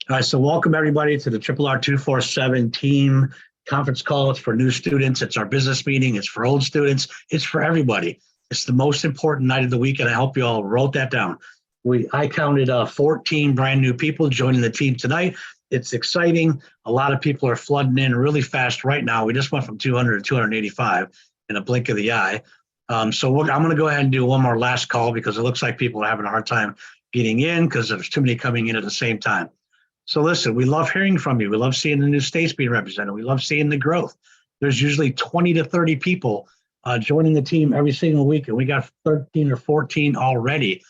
All right, so welcome everybody to the RRR247 team conference call. It's for new students. It's our business meeting. It's for old students. It's for everybody. It's the most important night of the week, and I hope you all wrote that down. I counted 14 brand new people joining the team tonight. It's exciting. A lot of people are flooding in really fast right now. We just went from 200 to 285 in a blink of the eye. I'm going to go ahead and do one more last call because it looks like people are having a hard time getting in because there's too many coming in at the same time. So listen, we love hearing from you. We love seeing the new states being represented. We love seeing the growth. There's usually 20 to 30 people joining the team every single week, and we got 13 or 14 already.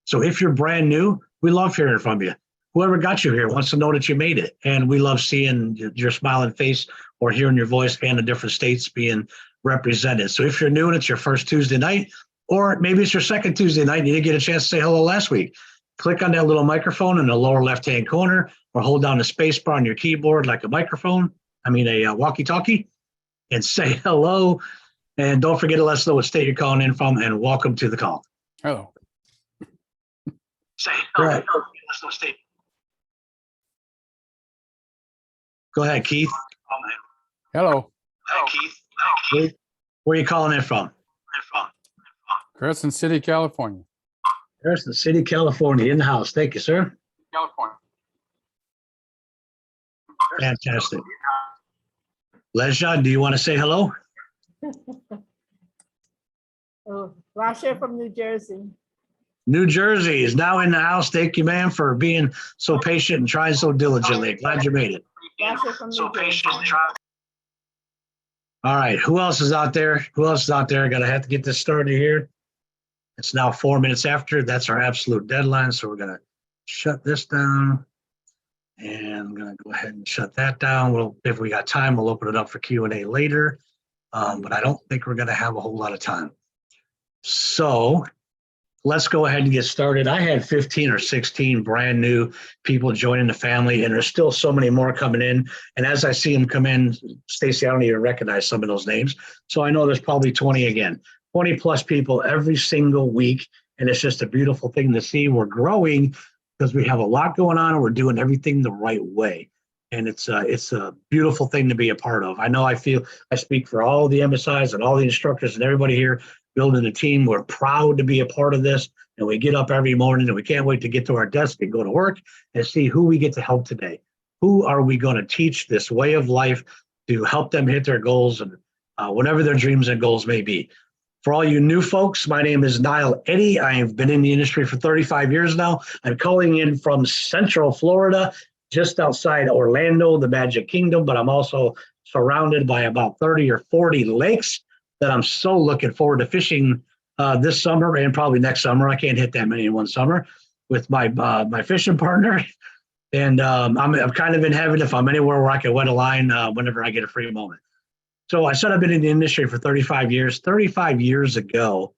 So if you're brand new, we love hearing from you. Whoever got you here wants to know that you made it, and we love seeing your smiling face or hearing your voice and the different states being represented. So if you're new and it's your first Tuesday night, or maybe it's your second Tuesday night and you didn't get a chance to say hello last week, click on that little microphone in the lower left-hand corner or hold down the space bar on your keyboard like a walkie-talkie, and say hello. And don't forget to let us know what state you're calling in from, and welcome to the call. Hello. Say hello. Right. Go ahead, Keith. Hello. Hi, Keith. Where are you calling in from? Crescent City, California. Crescent City, California, in the house. Thank you, sir. California. Fantastic. Lesja, do you want to say hello? Oh, Rasha from New Jersey. New Jersey is now in the house. Thank you, ma'am, for being so patient and trying so diligently. Glad you made it. Rasha from New Jersey. All right, who else is out there? Gotta have to get this started here. It's now 4 minutes after. That's our absolute deadline. So we're gonna shut this down. And I'm gonna go ahead and shut that down. If we got time, we'll open it up for Q&A later. But I don't think we're gonna have a whole lot of time. So let's go ahead and get started. I had 15 or 16 brand new people joining the family, and there's still so many more coming in. And as I see them come in, Stacy, I don't even recognize some of those names. So I know there's probably 20 again, 20 plus people every single week. And it's just a beautiful thing to see. We're growing because we have a lot going on and we're doing everything the right way. And it's a beautiful thing to be a part of. I know I speak for all the MSIs and all the instructors and everybody here building a team. We're proud to be a part of this, and we get up every morning and we can't wait to get to our desk and go to work and see who we get to help today. Who are we going to teach this way of life to help them hit their goals and whatever their dreams and goals may be. For all you new folks, my name is Niall Eddy. I have been in the industry for 35 years now. I'm calling in from Central Florida, just outside Orlando, the Magic Kingdom, but I'm also surrounded by about 30 or 40 lakes that I'm so looking forward to fishing this summer and probably next summer. I can't hit that many in one summer with my fishing partner. And I'm kind of in heaven if I'm anywhere where I can wet a line whenever I get a free moment. So I said I've been in the industry for 35 years. 35 years ago,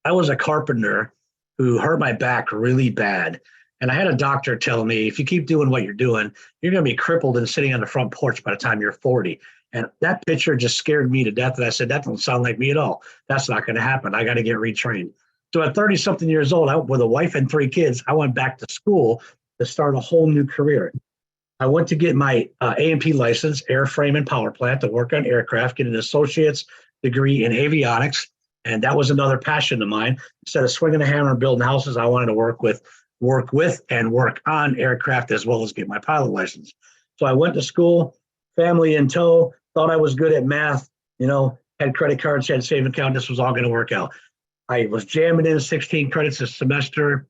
I was a carpenter who hurt my back really bad. And I had a doctor tell me, if you keep doing what you're doing, you're going to be crippled and sitting on the front porch by the time you're 40. And that picture just scared me to death. And I said, that doesn't sound like me at all. That's not going to happen. I got to get retrained. So at 30-something years old, with a wife and 3 kids, I went back to school to start a whole new career. I went to get my A&P license, airframe and power plant, to work on aircraft, get an associate's degree in avionics. And that was another passion of mine. Instead of swinging a hammer and building houses, I wanted to work with and work on aircraft as well as get my pilot license. So I went to school, family in tow, thought I was good at math, had credit cards, had savings account. This was all going to work out. I was jamming in 16 credits a semester,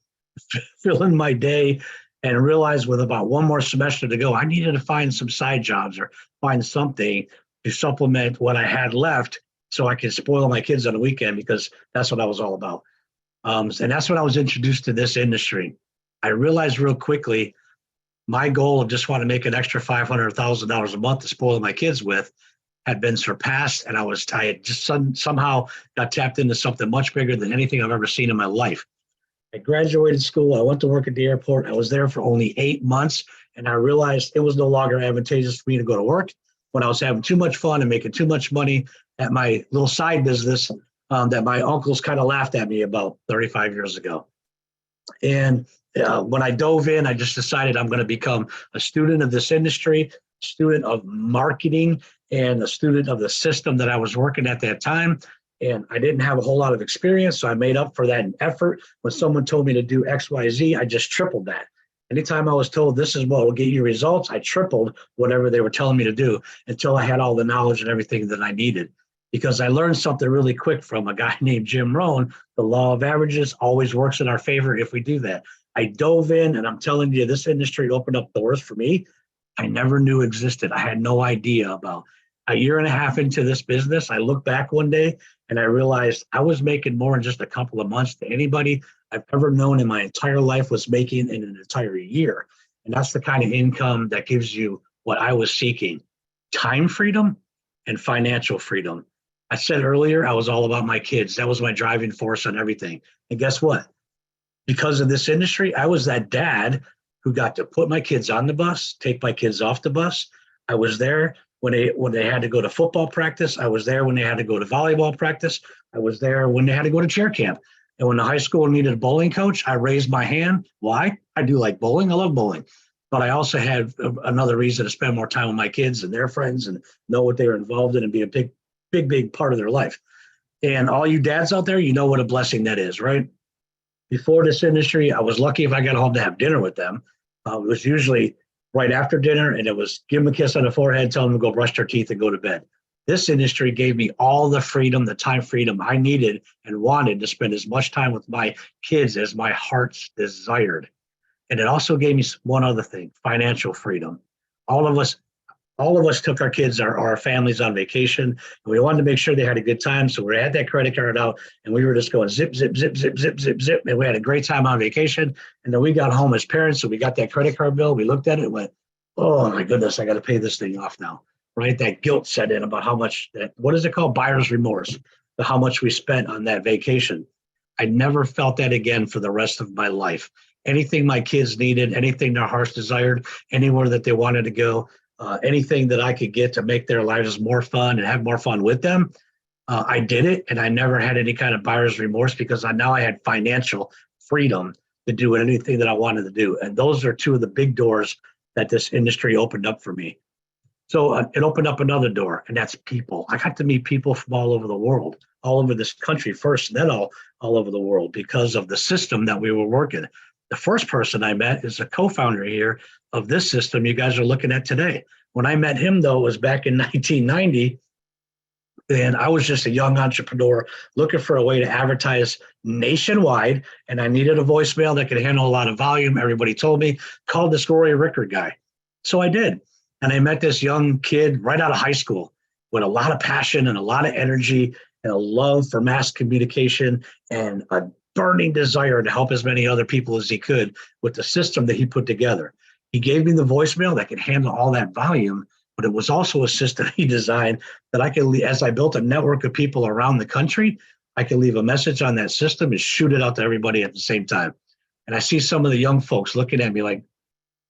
filling my day, and realized with about one more semester to go, I needed to find some side jobs or find something to supplement what I had left so I could spoil my kids on the weekend, because that's what I was all about. And that's when I was introduced to this industry. I realized real quickly my goal of just want to make an extra $500,000 a month to spoil my kids with had been surpassed, and I had just somehow got tapped into something much bigger than anything I've ever seen in my life. I graduated school. I went to work at the airport. I was there for only 8 months, and I realized it was no longer advantageous for me to go to work when I was having too much fun and making too much money at my little side business that my uncles kind of laughed at me about 35 years ago. And When I dove in, I just decided I'm going to become a student of this industry, student of marketing, and a student of the system that I was working at that time. And I didn't have a whole lot of experience, so I made up for that in effort. When someone told me to do X, Y, Z, I just tripled that. Anytime I was told this is what will get you results, I tripled whatever they were telling me to do until I had all the knowledge and everything that I needed. Because I learned something really quick from a guy named Jim Rohn. The law of averages always works in our favor if we do that. I dove in, and I'm telling you, this industry opened up doors for me I never knew existed. I had no idea about. A year and a half into this business, I looked back one day and I realized I was making more in just a couple of months than anybody I've ever known in my entire life was making in an entire year. And that's the kind of income that gives you what I was seeking: time freedom and financial freedom. I said earlier, I was all about my kids. That was my driving force on everything. And guess what? Because of this industry, I was that dad who got to put my kids on the bus, take my kids off the bus. I was there when they had to go to football practice. I was there when they had to go to volleyball practice. I was there when they had to go to cheer camp. And when the high school needed a bowling coach, I raised my hand. Why? I do like bowling. I love bowling. But I also had another reason to spend more time with my kids and their friends and know what they were involved in and be a big part of their life. And all you dads out there, you know what a blessing that is, right? Before this industry, I was lucky if I got home to have dinner with them. It was usually right after dinner, and it was give them a kiss on the forehead, tell them to go brush their teeth and go to bed. This industry gave me all the freedom, the time freedom I needed and wanted to spend as much time with my kids as my heart's desired. And it also gave me one other thing: financial freedom. All of us took our kids, our families on vacation, and we wanted to make sure they had a good time. So we had that credit card out, and we were just going zip, zip, zip, zip, zip, zip, zip. And we had a great time on vacation. And then we got home as parents, so we got that credit card bill. We looked at it and went, oh my goodness, I got to pay this thing off now, right? That guilt set in about how much, what is it called? Buyer's remorse, how much we spent on that vacation. I never felt that again for the rest of my life. Anything my kids needed, anything their hearts desired, anywhere that they wanted to go, anything that I could get to make their lives more fun and have more fun with them, I did it. And I never had any kind of buyer's remorse because now I had financial freedom to do anything that I wanted to do. And those are two of the big doors that this industry opened up for me. So it opened up another door, and that's people. I got to meet people from all over the world, all over this country first, then all over the world because of the system that we were working. The first person I met is a co-founder here of this system you guys are looking at today. When I met him, though, it was back in 1990, and I was just a young entrepreneur looking for a way to advertise nationwide, and I needed a voicemail that could handle a lot of volume. Everybody told me, call this Rory Rickard guy. So I did, and I met this young kid right out of high school with a lot of passion and a lot of energy and a love for mass communication and a burning desire to help as many other people as he could with the system that he put together. He gave me the voicemail that could handle all that volume, but it was also a system he designed that I could, as I built a network of people around the country, I could leave a message on that system and shoot it out to everybody at the same time. And I see some of the young folks looking at me like,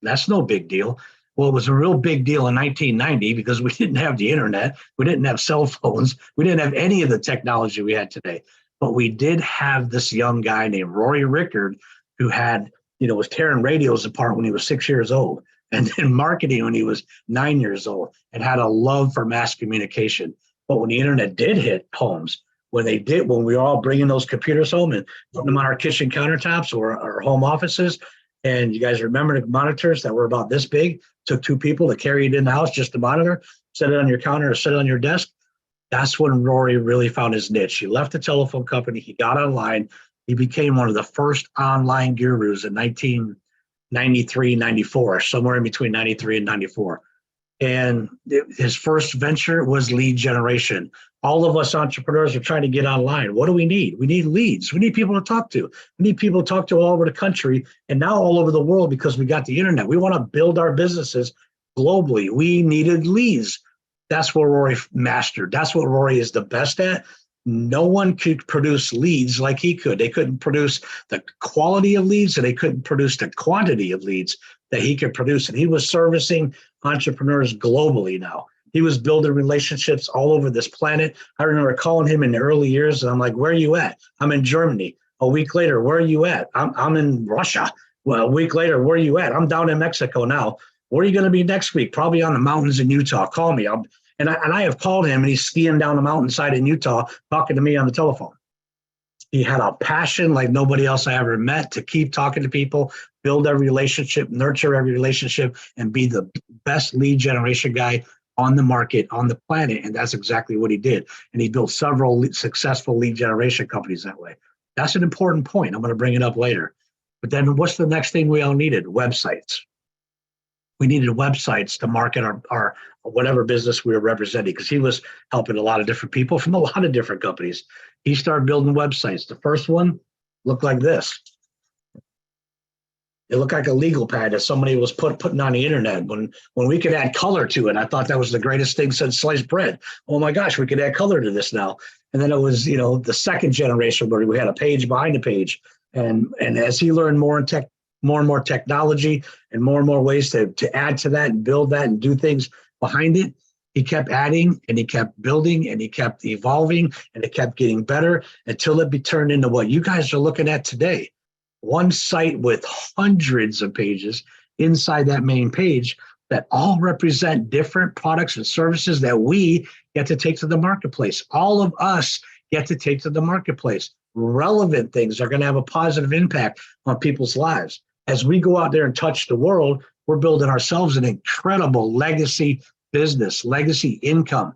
that's no big deal. Well, it was a real big deal in 1990 because we didn't have the internet. We didn't have cell phones. We didn't have any of the technology we had today. But we did have this young guy named Rory Rickard who had, was tearing radios apart when he was 6 years old, and then marketing when he was 9 years old, and had a love for mass communication. But when the internet did hit homes, when we were all bringing those computers home and putting them on our kitchen countertops or our home offices, and you guys remember the monitors that were about this big, took two people to carry it in the house just to monitor, set it on your counter or set it on your desk. That's when Rory really found his niche. He left the telephone company. He got online. He became one of the first online gurus in 1993, 94, somewhere in between 93 and 94. And his first venture was lead generation. All of us entrepreneurs are trying to get online. What do we need? We need leads. We need people to talk to. We need people to talk to all over the country and now all over the world because we got the internet. We want to build our businesses globally. We needed leads. That's what Rory mastered. That's what Rory is the best at. No one could produce leads like he could. They couldn't produce the quality of leads, and they couldn't produce the quantity of leads that he could produce. And he was servicing entrepreneurs globally now. He was building relationships all over this planet. I remember calling him in the early years, and I'm like, where are you at? I'm in Germany. A week later, where are you at? I'm in Russia. Well, a week later, where are you at? I'm down in Mexico now. Where are you going to be next week? Probably on the mountains in Utah. Call me. And I have called him, and he's skiing down the mountainside in Utah, talking to me on the telephone. He had a passion like nobody else I ever met to keep talking to people, build every relationship, nurture every relationship, and be the best lead generation guy on the market, on the planet. And that's exactly what he did. And he built several successful lead generation companies that way. That's an important point. I'm going to bring it up later. But then what's the next thing we all needed? Websites. We needed websites to market our whatever business we were representing, because he was helping a lot of different people from a lot of different companies. He started building websites. The first one looked like this. It looked like a legal pad that somebody was putting on the internet. When we could add color to it, I thought that was the greatest thing since sliced bread. Oh my gosh, we could add color to this now. And then it was, the second generation where we had a page behind a page. And as he learned more and more technology and more ways to add to that and build that and do things behind it, he kept adding and he kept building and he kept evolving and it kept getting better until it be turned into what you guys are looking at today. One site with hundreds of pages inside that main page that all represent different products and services that we get to take to the marketplace. All of us get to take to the marketplace. Relevant things are going to have a positive impact on people's lives. As we go out there and touch the world, we're building ourselves an incredible legacy business, legacy income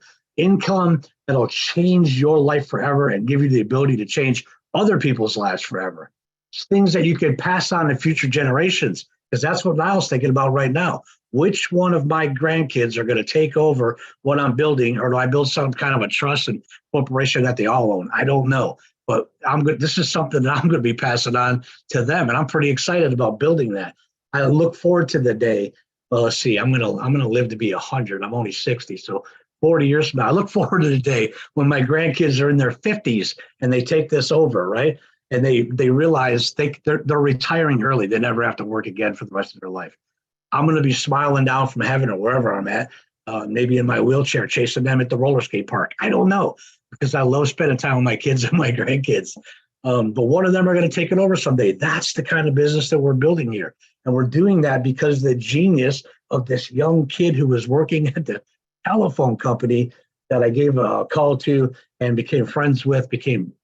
that'll change your life forever and give you the ability to change other people's lives forever. It's things that you can pass on to future generations, because that's what I was thinking about right now. Which one of my grandkids are going to take over what I'm building, or do I build some kind of a trust and corporation that they all own? I don't know. But this is something that I'm going to be passing on to them, and I'm pretty excited about building that. I look forward to the day. Well, let's see. I'm gonna live to be 100. I'm only 60, so 40 years from now, I look forward to the day when my grandkids are in their 50s and they take this over, right? And they realize they're retiring early. They never have to work again for the rest of their life. I'm going to be smiling down from heaven or wherever I'm at, maybe in my wheelchair, chasing them at the roller skate park. I don't know, because I love spending time with my kids and my grandkids. But one of them are going to take it over someday. That's the kind of business that we're building here. And we're doing that because of the genius of this young kid who was working at the telephone company that I gave a call to and became friends with,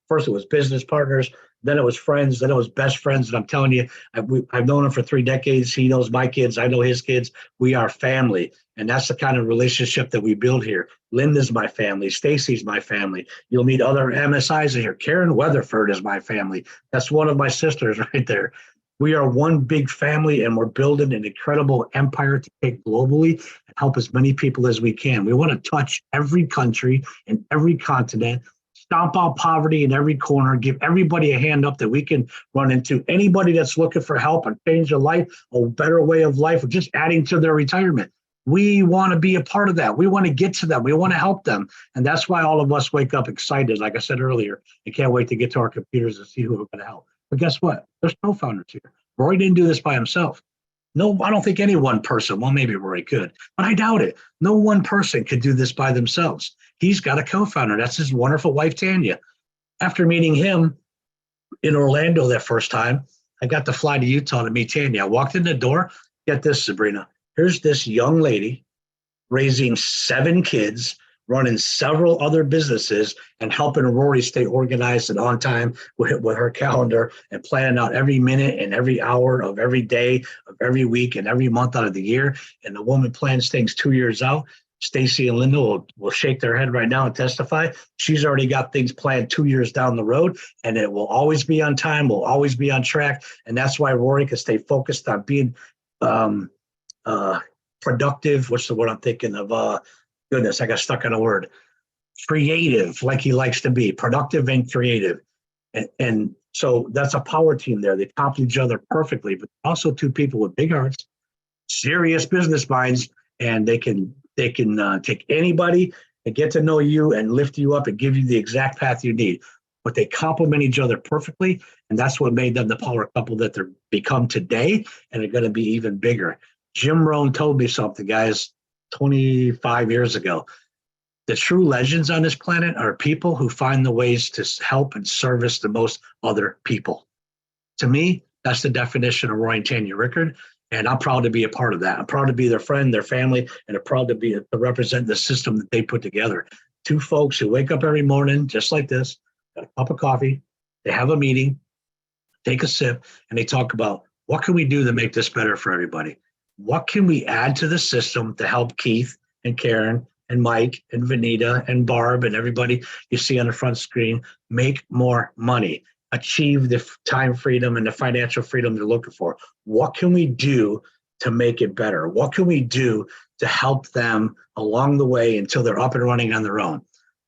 first it was business partners, then it was friends, then it was best friends. And I'm telling you, I've known him for 3 decades. He knows my kids. I know his kids. We are family. And that's the kind of relationship that we build here. Linda's my family. Stacy's my family. You'll meet other MSIs in here. Karen Weatherford is my family. That's one of my sisters right there. We are one big family, and we're building an incredible empire to take globally and help as many people as we can. We want to touch every country and every continent, stomp out poverty in every corner, give everybody a hand up that we can run into. Anybody that's looking for help and change their life, a better way of life, or just adding to their retirement. We want to be a part of that. We want to get to them. We want to help them. And that's why all of us wake up excited, like I said earlier, and can't wait to get to our computers and see who we're going to help. But guess what? There's co-founders here. Rory didn't do this by himself. No, I don't think any one person, well, maybe Rory could, but I doubt it. No one person could do this by themselves. He's got a co-founder. That's his wonderful wife, Tanya. After meeting him in Orlando that first time, I got to fly to Utah to meet Tanya. I walked in the door. Get this, Sabrina. Here's this young lady raising 7 kids, running several other businesses, and helping Rory stay organized and on time with her calendar and planning out every minute and every hour of every day of every week and every month out of the year. And the woman plans things 2 years out. Stacy and Linda will shake their head right now and testify. She's already got things planned 2 years down the road, and it will always be on time, will always be on track. And that's why Rory can stay focused on being productive. What's the word I'm thinking of? Goodness, I got stuck on a word. Creative, like he likes to be, productive and creative. And so that's a power team there. They complement each other perfectly, but also 2 people with big hearts, serious business minds, and they can take anybody and get to know you and lift you up and give you the exact path you need. But they complement each other perfectly, and that's what made them the power couple that they're become today, and they're going to be even bigger. Jim Rohn told me something, guys, 25 years ago. The true legends on this planet are people who find the ways to help and service the most other people. To me, That's the definition of Roy and Tanya Rickard. And I'm proud to be a part of that. I'm proud to be their friend, their family, and I'm proud to represent the system that they put together. Two folks who wake up every morning, just like this, got a cup of coffee, they have a meeting, take a sip, and they talk about what can we do to make this better for everybody? What can we add to the system to help Keith and Karen and Mike and Vanita and Barb and everybody you see on the front screen make more money, achieve the time freedom and the financial freedom they're looking for? What can we do to make it better? What can we do to help them along the way until they're up and running on their own?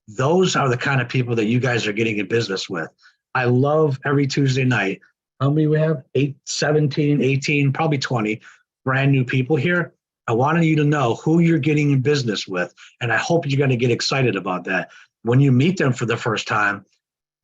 Those are the kind of people that you guys are getting in business with. I love every Tuesday night. How many we have? 17, 18, probably 20 brand new people here. I wanted you to know who you're getting in business with. And I hope you're going to get excited about that. When you meet them for the first time,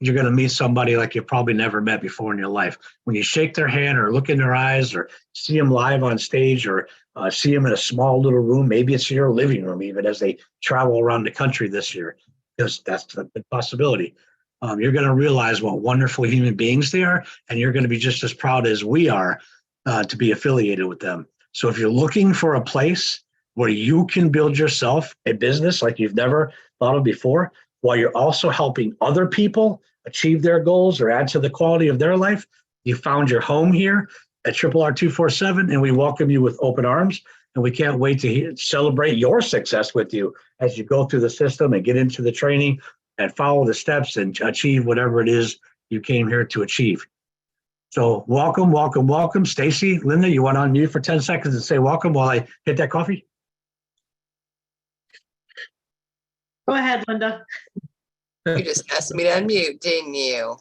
you're going to meet somebody like you've probably never met before in your life. When you shake their hand or look in their eyes or see them live on stage or see them in a small little room, maybe it's your living room even as they travel around the country this year, because that's the possibility. You're going to realize what wonderful human beings they are, and you're going to be just as proud as we are to be affiliated with them. So if you're looking for a place where you can build yourself a business like you've never thought of before, while you're also helping other people achieve their goals or add to the quality of their life, you found your home here at RRR247, and we welcome you with open arms. And we can't wait to celebrate your success with you as you go through the system and get into the training and follow the steps and achieve whatever it is you came here to achieve. So welcome, welcome, welcome. Stacy, Linda, you want to unmute for 10 seconds and say welcome while I hit that coffee? Go ahead, Linda. You just asked me to unmute, didn't you?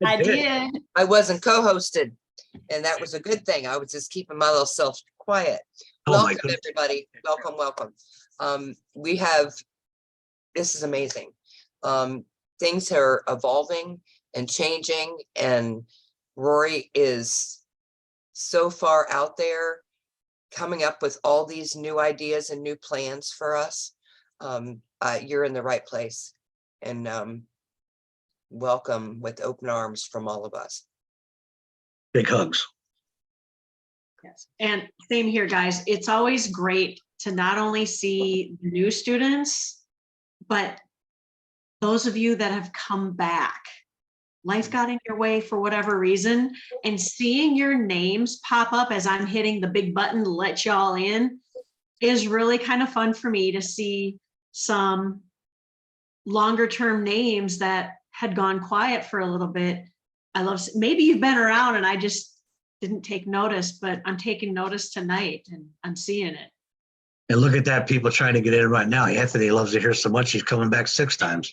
I did. I wasn't co-hosted, and that was a good thing. I was just keeping my little self quiet. Oh my Welcome, goodness. everybody. Welcome, welcome. We have, this is amazing. Things are evolving and changing, and Rory is so far out there coming up with all these new ideas and new plans for us. You're in the right place, and welcome with open arms from all of us. Big hugs. Yes. And same here, guys. It's always great to not only see the new students, but those of you that have come back. Life got in your way for whatever reason, and seeing your names pop up as I'm hitting the big button to let y'all in is really kind of fun for me to see some longer term names that had gone quiet for a little bit. I love, maybe you've been around and I just didn't take notice, but I'm taking notice tonight and I'm seeing it. And look at that, people trying to get in right now. Anthony loves to hear so much, he's coming back 6 times.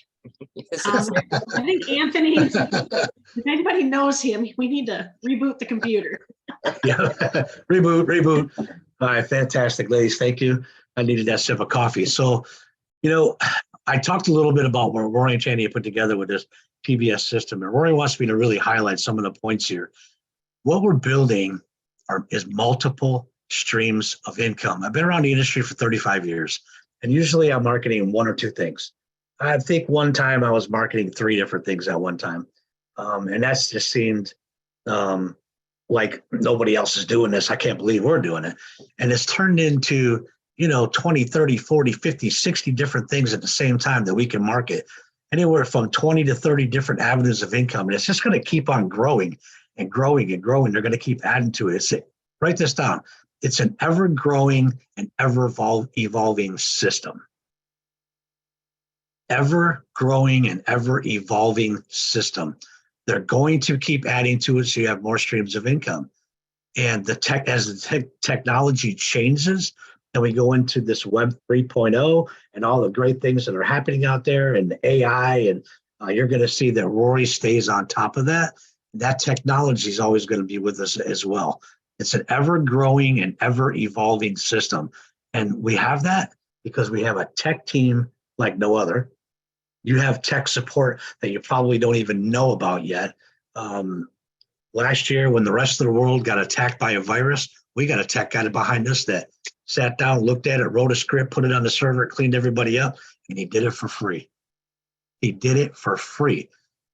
Yes, I think Anthony, if anybody knows him, we need to reboot the computer. Yeah, reboot. All right, fantastic, ladies. Thank you. I needed that sip of coffee. So, you know, I talked a little bit about what Rory and Tanya put together with this PBS system, and Rory wants me to really highlight some of the points here. What we're building is multiple streams of income. I've been around the industry for 35 years, and usually I'm marketing 1 or 2 things. I think one time I was marketing 3 different things at one time. And that's just seemed like nobody else is doing this. I can't believe we're doing it. And it's turned into, 20, 30, 40, 50, 60 different things at the same time that we can market. Anywhere from 20 to 30 different avenues of income. And it's just going to keep on growing and growing and growing. They're going to keep adding to it. Write this down. It's an ever-growing and ever-evolving system. Ever-growing and ever-evolving system. They're going to keep adding to it so you have more streams of income. And as the technology changes, and we go into this Web 3.0 and all the great things that are happening out there and the AI, and you're going to see that Rory stays on top of that. That technology is always going to be with us as well. It's an ever-growing and ever-evolving system. And we have that because we have a tech team like no other. You have tech support that you probably don't even know about yet. Last year, when the rest of the world got attacked by a virus, we got a tech guy behind us that sat down, looked at it, wrote a script, put it on the server, cleaned everybody up, and he did it for free. He did it for free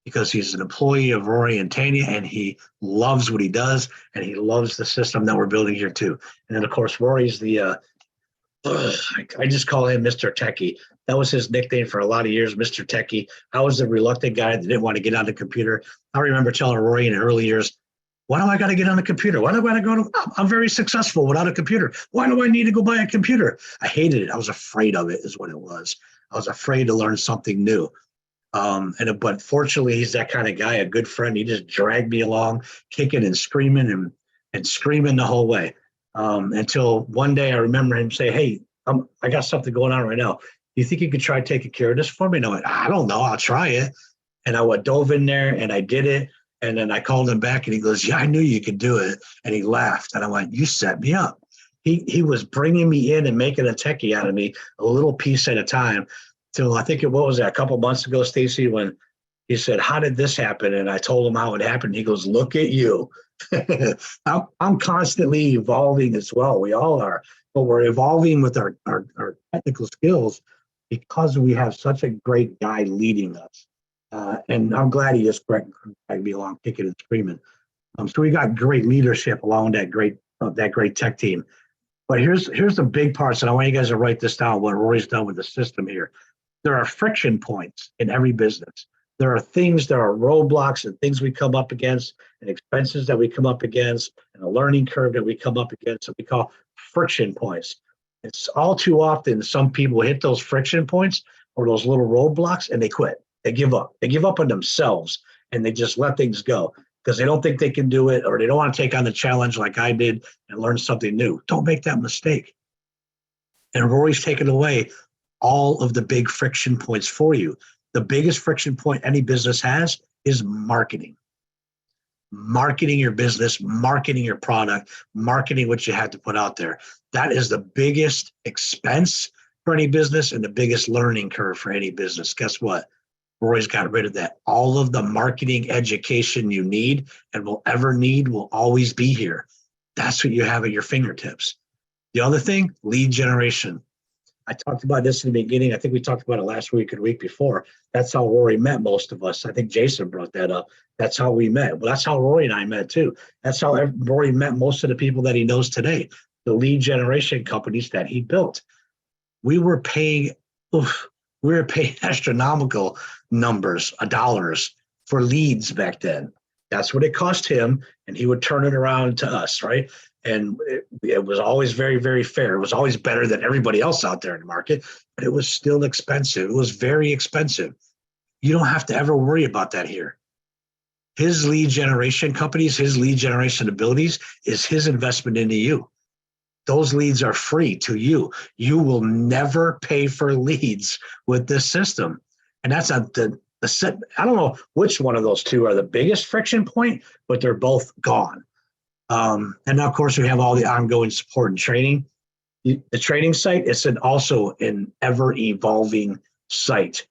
because he's an employee of Rory and Tanya, and he loves what he does, and he loves the system that we're building here too. And then of course, Rory's I just call him Mr. Techie. That was his nickname for a lot of years, Mr. Techie. I was the reluctant guy that didn't want to get on the computer. I remember telling Rory in the early years, why do I got to get on the computer? Why do I got to go to, I'm very successful without a computer. Why do I need to go buy a computer? I hated it. I was afraid of it is what it was. I was afraid to learn something new. But fortunately, he's that kind of guy, a good friend. He just dragged me along, kicking and screaming and screaming the whole way. Until one day I remember him say, hey, I got something going on right now. Do you think you could try taking care of this for me? And I went, I don't know. I'll try it. And I dove in there and I did it. And then I called him back and he goes, yeah, I knew you could do it. And he laughed. And I went, you set me up. He was bringing me in and making a techie out of me a little piece at a time. Till I think what was that, a couple months ago, Stacy, when he said, how did this happen? And I told him how it happened. He goes, look at you. I'm constantly evolving as well. We all are, but we're evolving with our technical skills because we have such a great guy leading us. And I'm glad he just dragged me along, kicking and screaming. So we got great leadership along that great tech team. But here's the big parts, and I want you guys to write this down, what Rory's done with the system here. There are friction points in every business. There are roadblocks and things we come up against and expenses that we come up against and a learning curve that we come up against that we call friction points. It's all too often some people hit those friction points or those little roadblocks and they quit. They give up. They give up on themselves and they just let things go because they don't think they can do it or they don't want to take on the challenge like I did and learn something new. Don't make that mistake. And Rory's taken away all of the big friction points for you. The biggest friction point any business has is marketing. Marketing your business, marketing your product, marketing what you have to put out there. That is the biggest expense for any business and the biggest learning curve for any business. Guess what? Roy's got rid of that. All of the marketing education you need and will ever need will always be here. That's what you have at your fingertips. The other thing, lead generation. I talked about this in the beginning. I think we talked about it last week or the week before. That's how Rory met most of us. I think Jason brought that up. That's how we met. Well, that's how Rory and I met too. That's how Rory met most of the people that he knows today, the lead generation companies that he built. We were paying astronomical numbers of dollars for leads back then. That's what it cost him, and he would turn it around to us, right? And it was always very, very fair. It was always better than everybody else out there in the market, but it was still expensive. It was very expensive. You don't have to ever worry about that here. His lead generation companies, his lead generation abilities is his investment into you. Those leads are free to you. You will never pay for leads with this system. And that's not the set. I don't know which one of those two are the biggest friction point, but they're both gone. And now, of course, we have all the ongoing support and training. The training site is also an ever-evolving site.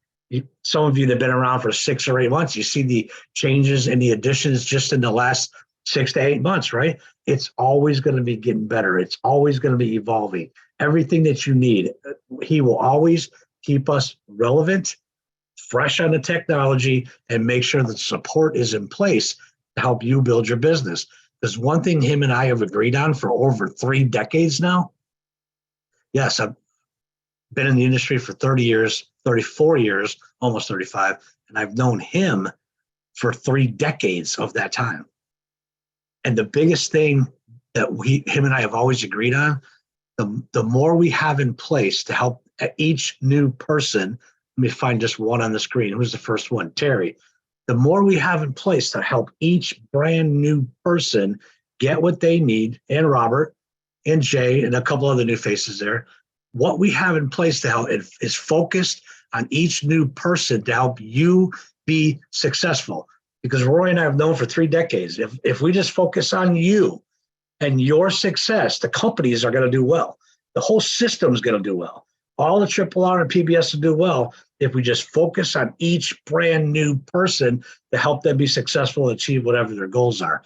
Some of you that have been around for 6 or 8 months, you see the changes and the additions just in the last 6 to 8 months, right? It's always going to be getting better. It's always going to be evolving. Everything that you need, he will always keep us relevant, fresh on the technology, and make sure that support is in place to help you build your business. There's one thing him and I have agreed on for over 3 decades now. Yes, I've been in the industry for 30 years, 34 years, almost 35, and I've known him for 3 decades of that time. And the biggest thing that him and I have always agreed on, the more we have in place to help each new person, let me find just one on the screen. Who's the first one? Terry. The more we have in place to help each brand new person get what they need, and Robert and Jay and a couple other new faces there, what we have in place to help is focused on each new person to help you be successful. Because Rory and I have known for 3 decades, if we just focus on you and your success, the companies are going to do well. The whole system is going to do well. All the RRR and PBS will do well if we just focus on each brand new person to help them be successful and achieve whatever their goals are.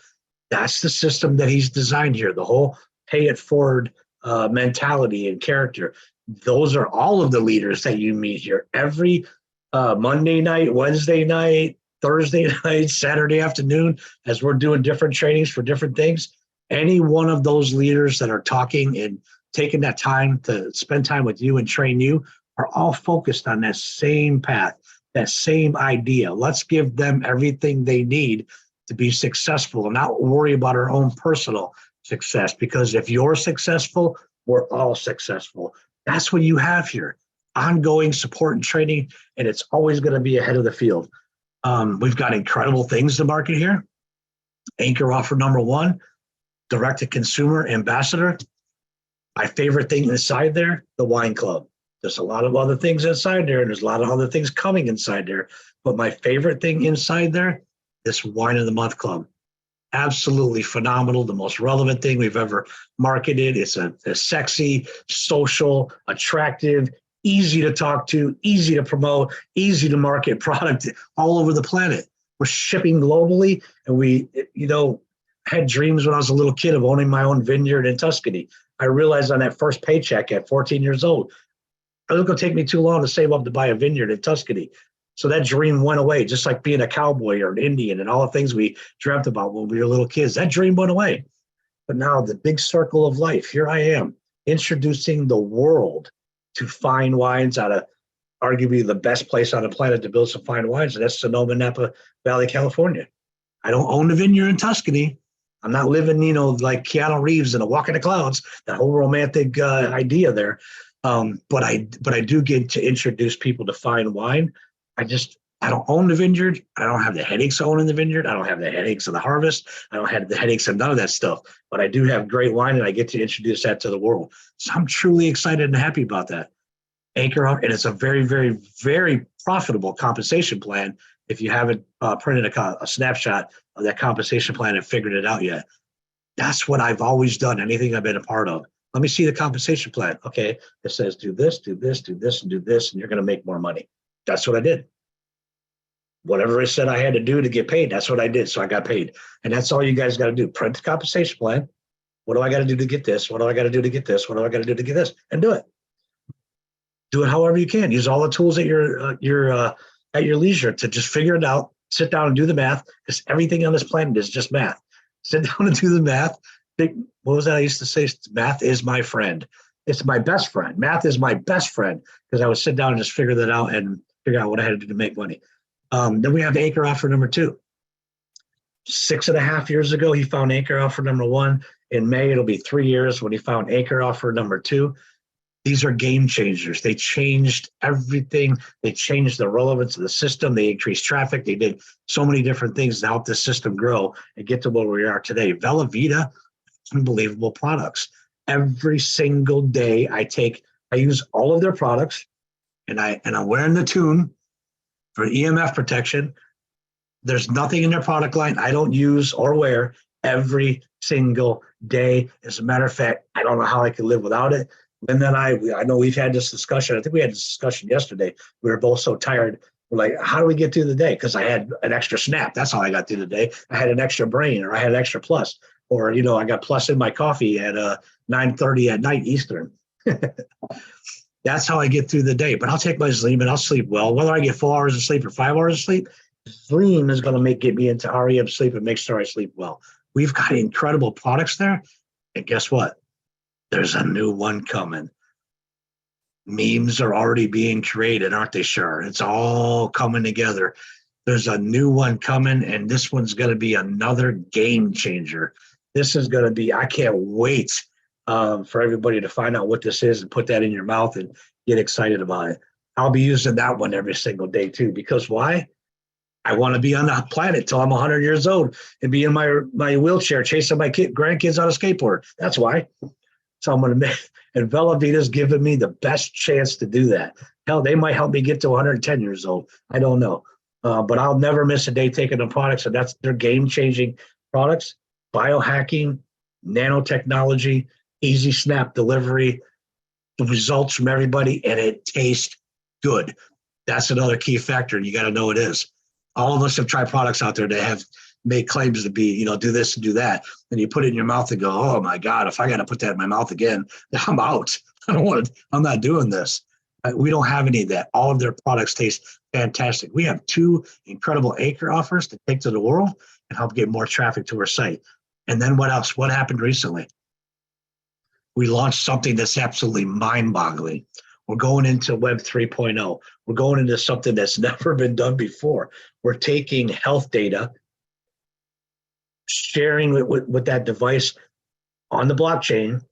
That's the system that he's designed here, the whole pay it forward mentality and character. Those are all of the leaders that you meet here every Monday night, Wednesday night, Thursday night, Saturday afternoon, as we're doing different trainings for different things, any one of those leaders that are talking and taking that time to spend time with you and train you are all focused on that same path, that same idea. Let's give them everything they need to be successful and not worry about our own personal success. Because if you're successful, we're all successful. That's what you have here. Ongoing support and training, and it's always going to be ahead of the field. We've got incredible things to market here. Anchor offer number one, direct-to-consumer ambassador. My favorite thing inside there, the wine club. There's a lot of other things inside there, and there's a lot of other things coming inside there. But my favorite thing inside there, this Wine of the Month Club. Absolutely phenomenal, the most relevant thing we've ever marketed. It's a sexy, social, attractive, easy to talk to, easy to promote, easy to market product all over the planet. We're shipping globally, and we, had dreams when I was a little kid of owning my own vineyard in Tuscany. I realized on that first paycheck at 14 years old, it was going to take me too long to save up to buy a vineyard in Tuscany. So that dream went away, just like being a cowboy or an Indian and all the things we dreamt about when we were little kids. That dream went away. But now the big circle of life, here I am, introducing the world to fine wines out of arguably the best place on the planet to build some fine wines, and that's Sonoma, Napa Valley, California. I don't own a vineyard in Tuscany. I'm not living, like Keanu Reeves in A Walk in the Clouds, that whole romantic idea there. But I do get to introduce people to fine wine. I don't own the vineyard. I don't have the headaches of owning the vineyard. I don't have the headaches of the harvest. I don't have the headaches of none of that stuff. But I do have great wine, and I get to introduce that to the world. So I'm truly excited and happy about that. Anchor, and it's a very, very, very profitable compensation plan if you haven't printed a snapshot of that compensation plan and figured it out yet. That's what I've always done, anything I've been a part of. Let me see the compensation plan. Okay, it says do this, do this, do this, and do this, and you're going to make more money. That's what I did. Whatever it said I had to do to get paid, that's what I did. So I got paid. And that's all you guys got to do. Print the compensation plan. What do I got to do to get this? What do I got to do to get this? What do I got to do to get this? And do it. Do it however you can. Use all the tools at your leisure to just figure it out. Sit down and do the math, because everything on this planet is just math. Sit down and do the math. What was that I used to say? Math is my friend. It's my best friend. Math is my best friend, because I would sit down and just figure that out and figure out what I had to do to make money. Then we have anchor offer number two. 6.5 years ago, he found anchor offer number one. In May, it'll be 3 years when he found anchor offer number two. These are game changers. They changed everything. They changed the relevance of the system. They increased traffic. They did so many different things to help the system grow and get to where we are today. Vela Vita, unbelievable products. Every single day I use all of their products, and I'm wearing the tune for EMF protection. There's nothing in their product line I don't use or wear every single day. As a matter of fact, I don't know how I could live without it. And then I know we've had this discussion. I think we had this discussion yesterday. We were both so tired. We're like, how do we get through the day? Because I had an extra snap. That's how I got through the day. I had an extra brain, or I had an extra plus, or, I got plus in my coffee at 9:30 at night Eastern. That's how I get through the day. But I'll take my sleep and I'll sleep well. Whether I get 4 hours of sleep or 5 hours of sleep, Dream is going to get me into REM sleep and make sure I sleep well. We've got incredible products there. And guess what? There's a new one coming. Memes are already being created, aren't they, sure? It's all coming together. There's a new one coming, and this one's going to be another game changer. This is going to be, I can't wait for everybody to find out what this is and put that in your mouth and get excited about it. I'll be using that one every single day too, because why? I want to be on the planet till I'm 100 years old and be in my wheelchair chasing my grandkids on a skateboard. That's why. So I'm going to make, and Vela Vita's given me the best chance to do that. Hell, they might help me get to 110 years old. I don't know. But I'll never miss a day taking the products, and that's their game-changing products. Biohacking, nanotechnology, easy snap delivery, the results from everybody, and it tastes good. That's another key factor, and you got to know it is. All of us have tried products out there that have made claims to be, do this and do that. And you put it in your mouth and go, oh my God, if I got to put that in my mouth again, I'm out. I'm not doing this. We don't have any of that. All of their products taste fantastic. We have 2 incredible acre offers to take to the world and help get more traffic to our site. And then what else? What happened recently? We launched something that's absolutely mind-boggling. We're going into Web 3.0. We're going into something that's never been done before. We're taking health data, sharing with that device on the blockchain,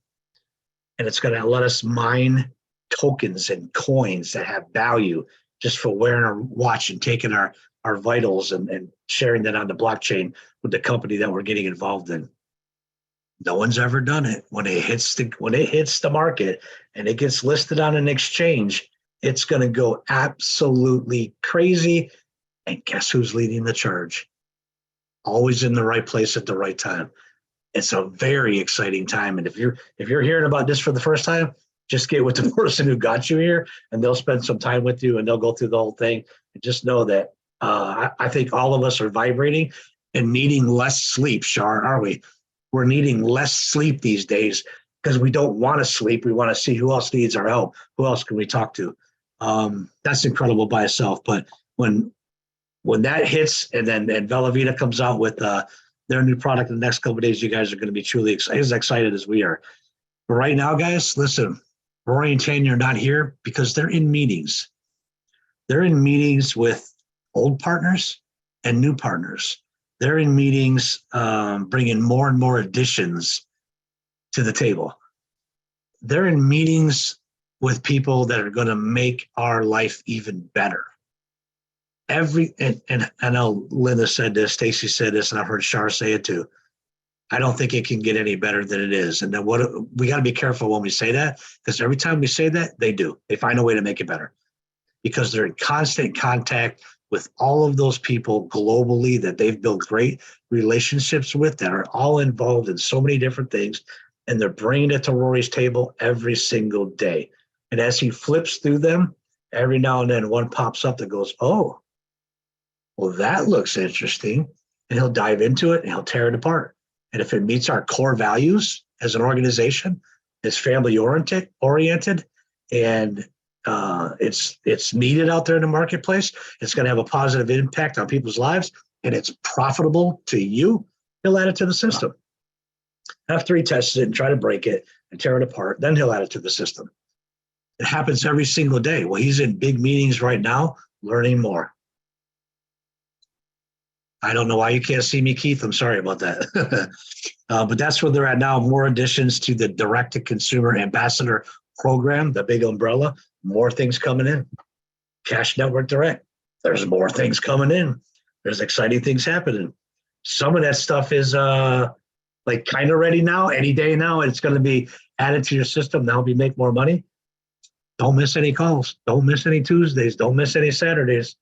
and it's going to let us mine tokens and coins that have value just for wearing our watch and taking our vitals and sharing that on the blockchain with the company that we're getting involved in. No one's ever done it. When it hits the market and it gets listed on an exchange, it's going to go absolutely crazy. And guess who's leading the charge? Always in the right place at the right time. It's a very exciting time. And if you're hearing about this for the first time, just get with the person who got you here, and they'll spend some time with you and they'll go through the whole thing. And just know that I think all of us are vibrating and needing less sleep, Shar, aren't we? We're needing less sleep these days because we don't want to sleep. We want to see who else needs our help. Who else can we talk to? That's incredible by itself. But when that hits, and then Bella Vita comes out with their new product in the next couple of days, you guys are going to be truly as excited as we are. But right now, guys, listen, Rory and Tanya are not here because they're in meetings. They're in meetings with old partners and new partners. They're in meetings bringing more and more additions to the table. They're in meetings with people that are going to make our life even better. And I know Linda said this, Stacy said this, and I've heard Shar say it too. I don't think it can get any better than it is. And then we got to be careful when we say that, because every time we say that, they do. They find a way to make it better because they're in constant contact with all of those people globally that they've built great relationships with that are all involved in so many different things. And they're bringing it to Rory's table every single day. And as he flips through them, every now and then one pops up that goes, oh, well, that looks interesting. And he'll dive into it and he'll tear it apart. And if it meets our core values as an organization, it's family oriented, and it's needed out there in the marketplace, it's going to have a positive impact on people's lives, and it's profitable to you, he'll add it to the system. After he tests it and try to break it and tear it apart, then he'll add it to the system. It happens every single day. Well, he's in big meetings right now, learning more. I don't know why you can't see me, Keith. I'm sorry about that. But that's where they're at now. More additions to the direct-to-consumer ambassador program, the big umbrella. More things coming in. Cash Network Direct. There's more things coming in. There's exciting things happening. Some of that stuff is like kind of ready now. Any day now, it's going to be added to your system to help you make more money. Don't miss any calls. Don't miss any Tuesdays. Don't miss any Saturdays.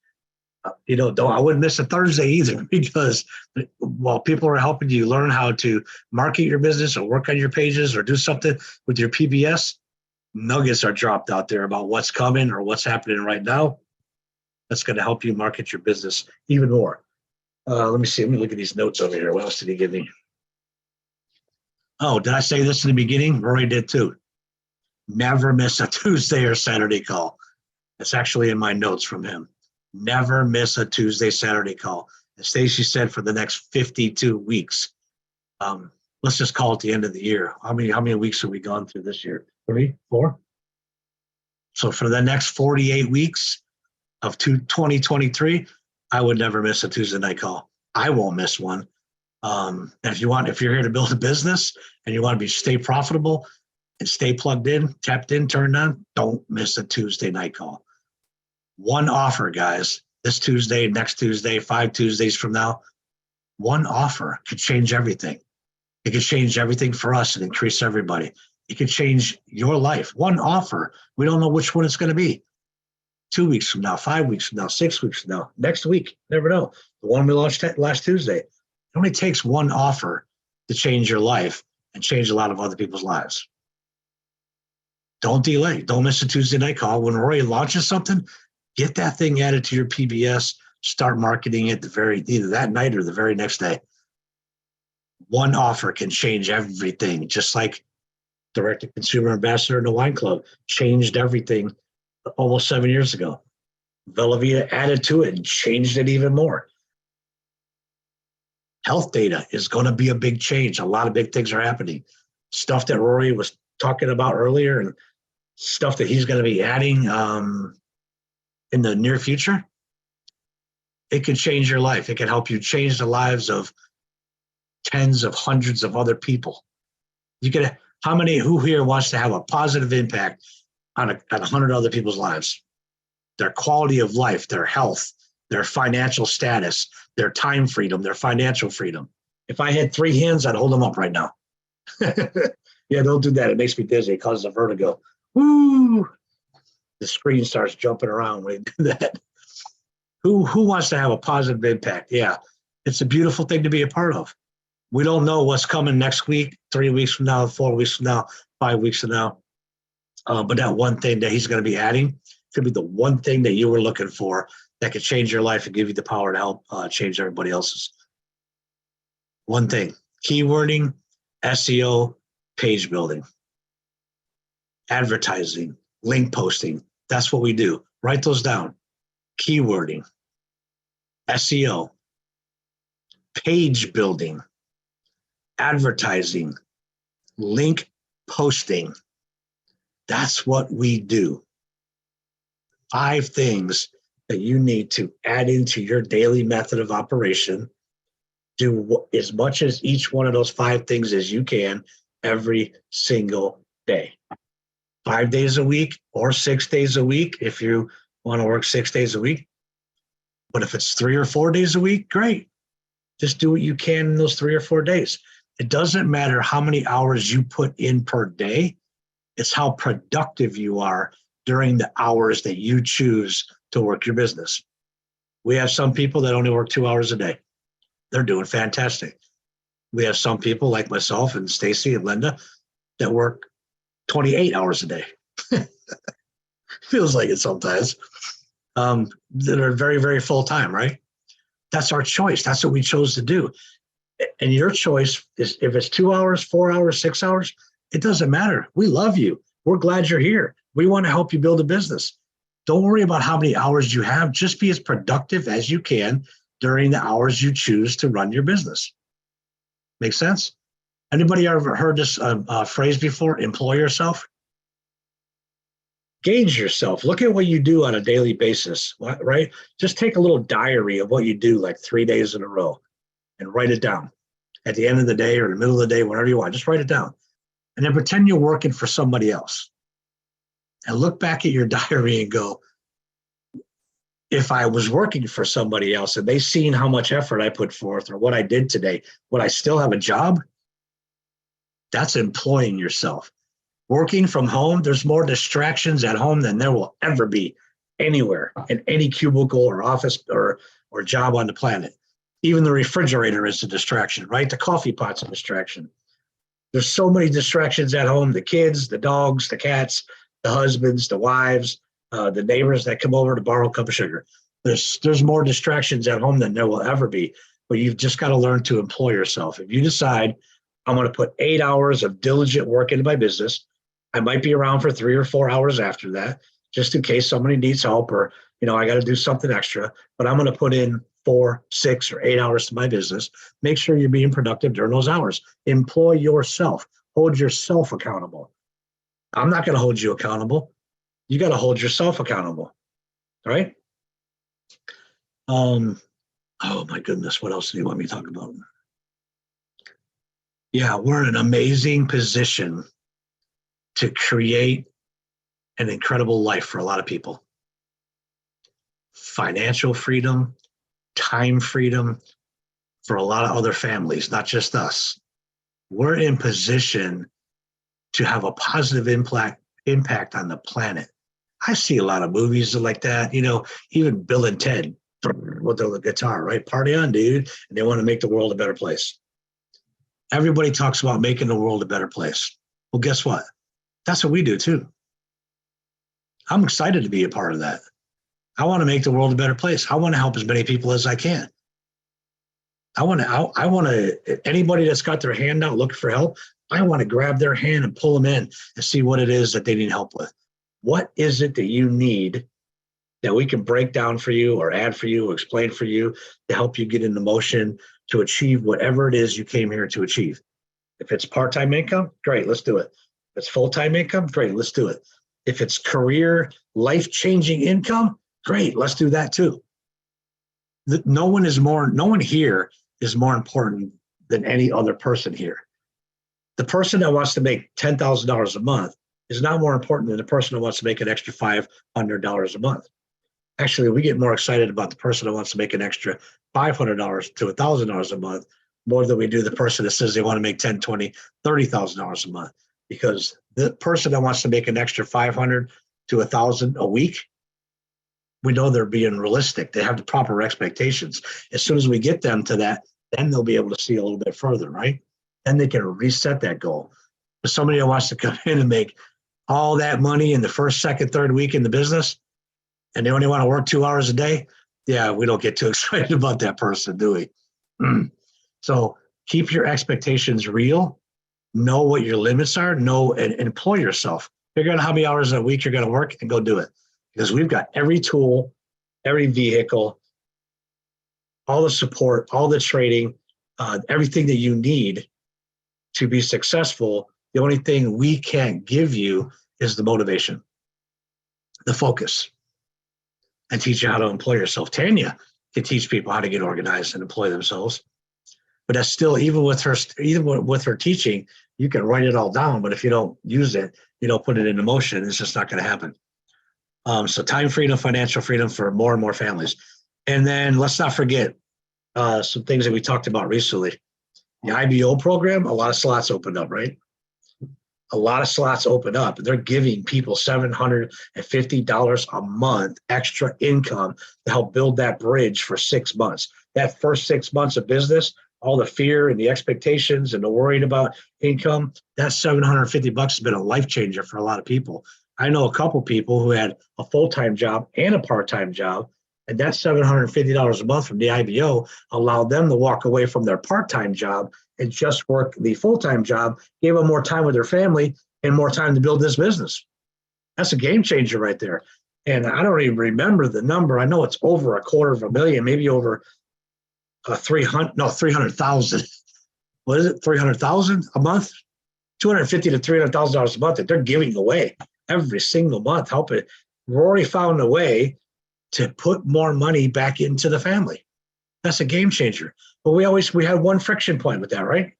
I wouldn't miss a Thursday either, because while people are helping you learn how to market your business or work on your pages or do something with your PBS, nuggets are dropped out there about what's coming or what's happening right now. That's going to help you market your business even more. Let me see. Let me look at these notes over here. What else did he give me? Oh, did I say this in the beginning? Rory did too. Never miss a Tuesday or Saturday call. It's actually in my notes from him. Never miss a Tuesday, Saturday call. As Stacy said, for the next 52 weeks. Let's just call it the end of the year. How many weeks have we gone through this year? 3, 4? So for the next 48 weeks of 2023, I would never miss a Tuesday night call. I won't miss one. And if you're here to build a business and you want to stay profitable and stay plugged in, tapped in, turned on, don't miss a Tuesday night call. One offer, guys, this Tuesday, next Tuesday, 5 Tuesdays from now, one offer could change everything. It could change everything for us and increase everybody. It could change your life. One offer. We don't know which one it's going to be. 2 weeks from now, 5 weeks from now, 6 weeks from now, next week, never know. The one we launched last Tuesday. It only takes one offer to change your life and change a lot of other people's lives. Don't delay. Don't miss a Tuesday night call. When Rory launches something, get that thing added to your PBS, start marketing it either that night or the very next day. One offer can change everything, just like direct-to-consumer ambassador in the wine club changed everything almost 7 years ago. Velavita added to it and changed it even more. Health data is going to be a big change. A lot of big things are happening. Stuff that Rory was talking about earlier and stuff that he's going to be adding in the near future. It can change your life. It can help you change the lives of tens of hundreds of other people. Who here wants to have a positive impact on 100 other people's lives? Their quality of life, their health, their financial status, their time freedom, their financial freedom. If I had 3 hands, I'd hold them up right now. Yeah, don't do that. It makes me dizzy. It causes a vertigo. Woo! The screen starts jumping around when you do that. Who wants to have a positive impact? Yeah, it's a beautiful thing to be a part of. We don't know what's coming next week, 3 weeks from now, 4 weeks from now, 5 weeks from now. But that one thing that he's going to be adding could be the one thing that you were looking for that could change your life and give you the power to help change everybody else's. One thing: keywording, SEO, page building, advertising, link posting. That's what we do. Write those down. Keywording, SEO, page building, advertising, link posting. That's what we do. 5 things that you need to add into your daily method of operation. Do as much as each one of those 5 things as you can every single day. 5 days a week or 6 days a week if you want to work 6 days a week. But if it's 3 or 4 days a week, great. Just do what you can in those 3 or 4 days. It doesn't matter how many hours you put in per day. It's how productive you are during the hours that you choose to work your business. We have some people that only work 2 hours a day. They're doing fantastic. We have some people like myself and Stacy and Linda that work 28 hours a day. Feels like it sometimes. That are very, very full time, right? That's our choice. That's what we chose to do. And your choice is if it's 2 hours, 4 hours, 6 hours, it doesn't matter. We love you. We're glad you're here. We want to help you build a business. Don't worry about how many hours you have. Just be as productive as you can during the hours you choose to run your business. Make sense? Anybody ever heard this phrase before? Employ yourself? Gauge yourself. Look at what you do on a daily basis, right? Just take a little diary of what you do like 3 days in a row and write it down. At the end of the day or in the middle of the day, whenever you want, just write it down. And then pretend you're working for somebody else. And look back at your diary and go, if I was working for somebody else and they seen how much effort I put forth or what I did today, would I still have a job? That's employing yourself. Working from home, there's more distractions at home than there will ever be anywhere in any cubicle or office or job on the planet. Even the refrigerator is a distraction, right? The coffee pot's a distraction. There's so many distractions at home: the kids, the dogs, the cats, the husbands, the wives, the neighbors that come over to borrow a cup of sugar. There's more distractions at home than there will ever be, but you've just got to learn to employ yourself. If you decide, I'm going to put 8 hours of diligent work into my business, I might be around for 3 or 4 hours after that, just in case somebody needs help or, I got to do something extra, but I'm going to put in 4, 6, or 8 hours to my business. Make sure you're being productive during those hours. Employ yourself. Hold yourself accountable. I'm not going to hold you accountable. You got to hold yourself accountable. All right? Oh my goodness. What else do you want me to talk about? Yeah, we're in an amazing position to create an incredible life for a lot of people. Financial freedom, time freedom for a lot of other families, not just us. We're in position to have a positive impact on the planet. I see a lot of movies like that, even Bill and Ted with the guitar, right? Party on, dude. And they want to make the world a better place. Everybody talks about making the world a better place. Well, guess what? That's what we do too. I'm excited to be a part of that. I want to make the world a better place. I want to help as many people as I can. I want to, anybody that's got their hand out looking for help, I want to grab their hand and pull them in and see what it is that they need help with. What is it that you need that we can break down for you or add for you or explain for you to help you get into motion to achieve whatever it is you came here to achieve? If it's part-time income, great, let's do it. If it's full-time income, great, let's do it. If it's career, life-changing income, great, let's do that too. No one here is more important than any other person here. The person that wants to make $10,000 a month is not more important than the person who wants to make an extra $500 a month. Actually, we get more excited about the person that wants to make an extra $500 to $1,000 a month more than we do the person that says they want to make $10,000, $20,000, $30,000 a month. Because the person that wants to make an extra $500 to $1,000 a week, we know they're being realistic. They have the proper expectations. As soon as we get them to that, then they'll be able to see a little bit further, right? Then they can reset that goal. But somebody that wants to come in and make all that money in the first, second, third week in the business, and they only want to work 2 hours a day, yeah, we don't get too excited about that person, do we? So keep your expectations real. Know what your limits are. Know and employ yourself. Figure out how many hours a week you're going to work and go do it. Because we've got every tool, every vehicle, all the support, all the training, everything that you need to be successful. The only thing we can't give you is the motivation, the focus, and teach you how to employ yourself. Tanya can teach people how to get organized and employ themselves. But that's still, even with her teaching, you can write it all down. But if you don't use it, you don't put it into motion, it's just not going to happen. So time freedom, financial freedom for more and more families. And then let's not forget some things that we talked about recently. The IBO program, a lot of slots opened up, right? A lot of slots opened up. They're giving people $750 a month extra income to help build that bridge for 6 months. That first 6 months of business, all the fear and the expectations and the worrying about income, that $750 has been a life changer for a lot of people. I know a couple people who had a full-time job and a part-time job, and that $750 a month from the IBO allowed them to walk away from their part-time job and just work the full-time job, gave them more time with their family and more time to build this business. That's a game changer right there. And I don't even remember the number. I know it's over $250,000, maybe over 300,000. What is it? 300,000 a month? $250,000 to $300,000 a month that they're giving away every single month. Helping. Rory found a way to put more money back into the family. That's a game changer. But we had one friction point with that, right?